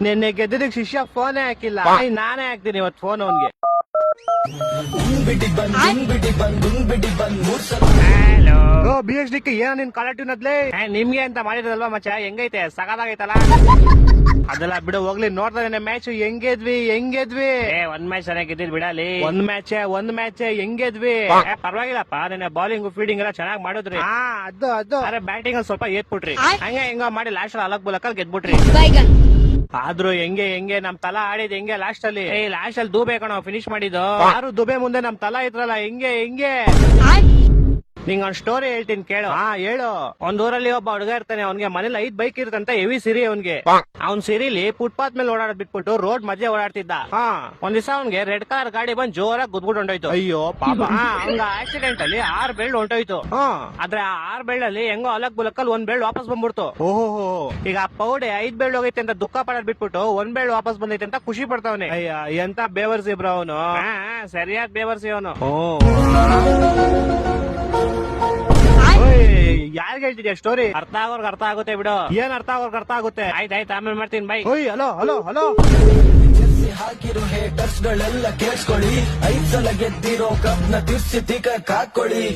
ನಿನ್ನೆ ಗೆದ್ದಿದ್ದಕ್ಕೆ ಶಿಷ್ಯ ಫೋನೇ ಹಾಕಿಲ್ಲ ನಾನೇ ಹಾಕ್ತೀನಿ ಇವತ್ತು ಫೋನ್ ಅವನ್ಗೆ. BHD ಏನ ನಿನ್ ಕಲೆಕ್ಟಿವ್ ನದ್ಲೆ ನಿಮ್ಗೆ ಅಂತ ಮಾಡಿರೋದಲ್ವಾ ಮಚ್ಚ, ಹೆಂಗೈತೆ ಸಗದಾಗೈತಲ್ಲ. ಅದೆಲ್ಲ ಬಿಡು ಹೋಗ್ಲಿ, ನೋಡ್ತಾ ಮ್ಯಾಚ್ ಹೆಂಗೆದ್ವಿ ಒಂದ್ ಮ್ಯಾಚ್ ಚೆನ್ನಾಗಿ ಗೆದ್ದಿದ್ ಬಿಡಲಿ. ಒಂದ್ ಮ್ಯಾಚ್ ಹೆಂಗೆದ್ವಿ ಪರವಾಗಿಲ್ಲಪ್ಪ. ನಿನ್ನೆ ಬೌಲಿಂಗ್ ಫೀಲ್ಡಿಂಗ್ ಎಲ್ಲ ಚೆನ್ನಾಗಿ ಮಾಡಿದ್ರಿ. ಅದು ಅರೆ ಬ್ಯಾಟಿಂಗ್ ಅಲ್ಲಿ ಸ್ವಲ್ಪ ಏತ್ಬಿಟ್ರಿ, ಹಂಗ ಹೆಂಗ ಮಾಡಿ ಲಾಸ್ಟ್ ಅಲಕ್ ಬುಲಕಲ್ ಗೆದ್ಬಿಟ್ರಿ. ಆದ್ರೂ ಹೆಂಗೆ ನಮ್ ತಲಾ ಆಡಿದ್ ಹೆಂಗೆ ಲಾಸ್ಟ್ ಅಲ್ಲಿ ದುಬೆ ಕಣ ಫಿನಿಶ್ ಮಾಡಿದ್ದು. ಯಾರು ದುಬೆ ಮುಂದೆ ನಮ್ ತಲಾ ಇದ್ರಲ್ಲ ಹೆಂಗೆ ನಿಂಗ ಒಂದ್ ಸ್ಟೋರಿ ಹೇಳ್ತೀನಿ ಕೇಳು. ಹೇಳು. ಒಂದ್ ಊರಲ್ಲಿ ಒಬ್ಬ ಹುಡುಗ ಇರ್ತಾನೆ, ಅವ್ನಿಗೆ ಮನೇಲಿ 5 ಬೈಕ್ ಇರ್ತಂತ, ಹೆವಿ ಸಿರಿ ಅವ್ನಿಗೆ. ಅವ್ನ್ ಸಿರಿಲಿ ಫುಟ್ಪಾತ್ ಮೇಲೆ ಓಡಾಡೋದ್ ಬಿಟ್ಬಿಟ್ಟು ರೋಡ್ ಮಧ್ಯೆ ಓಡಾಡ್ತಿದ್ದ. ಒಂದ್ ದಿವಸ ಅವ್ನಿಗೆ ರೆಡ್ ಕಾರ್ ಗಾಡಿ ಬಂದ್ ಜೋರಾಗಿ ಗುದ್ಬಿಟ್ಟು ಹೊಂಟೋಯ್ತು. ಅಯ್ಯೋ ಪಾಪ. ಅವ್ನ ಆಕ್ಸಿಡೆಂಟ್ ಅಲ್ಲಿ 6 ಬೆಳ್ಳು ಹೊಂಟೋಯ್ತು. ಆದ್ರೆ ಆ 6 ಬೆಳ್ಳಲ್ಲಿ ಹೆಂಗೋ ಅಲಕ್ ಬುಲಕ್ಕಲ್ಲಿ 1 ಬೆಳ್ಳು ವಾಪಸ್ ಬಂದ್ಬಿಡ್ತು. ಓಹೋ. ಈಗ ಆ ಪೌಡೆ 5 ಬೆಳ್ಳು ಹೋಗೈತೆ ಅಂತ ದುಃಖ ಪಡೋದ್ ಬಿಟ್ಬಿಟ್ಟು 1 ಬೆಳ್ಳು ವಾಪಸ್ ಬಂದೈತೆ ಅಂತ ಖುಷಿ ಪಡ್ತಾವನೆ. ಅಯ್ಯ ಎಂತ ಬೇವರ್ಸಿ ಬ್ರೋ ಅವನು, ಸರಿಯಾದ ಬೇವರ್ಸಿ ಅವನು. ಯಾರ್ಗ ಹೇಳ್ತಿದ್ಯಾ ಸ್ಟೋರಿ? ಅರ್ಥ ಆಗುತ್ತೆ ಬಿಡು. ಏನ್ ಅರ್ಥ ಆಗುತ್ತೆ? ಆಯ್ತು ಆಮೇಲೆ ಮಾಡ್ತೀನಿ ಬೈ. ಹಲೋ ಹಾಕಿರೋ ಹೇಟರ್ಸ್ ಗಳೆಲ್ಲ ಕೇಳಿಸ್ಕೊಳ್ಳಿ, 5 ಸಲ ಗೆದ್ದಿರೋ ಕಪ್ನ ತಿರ್ಸಿ ತಿಕ್ಕ ಹಾಕೊಳ್ಳಿ.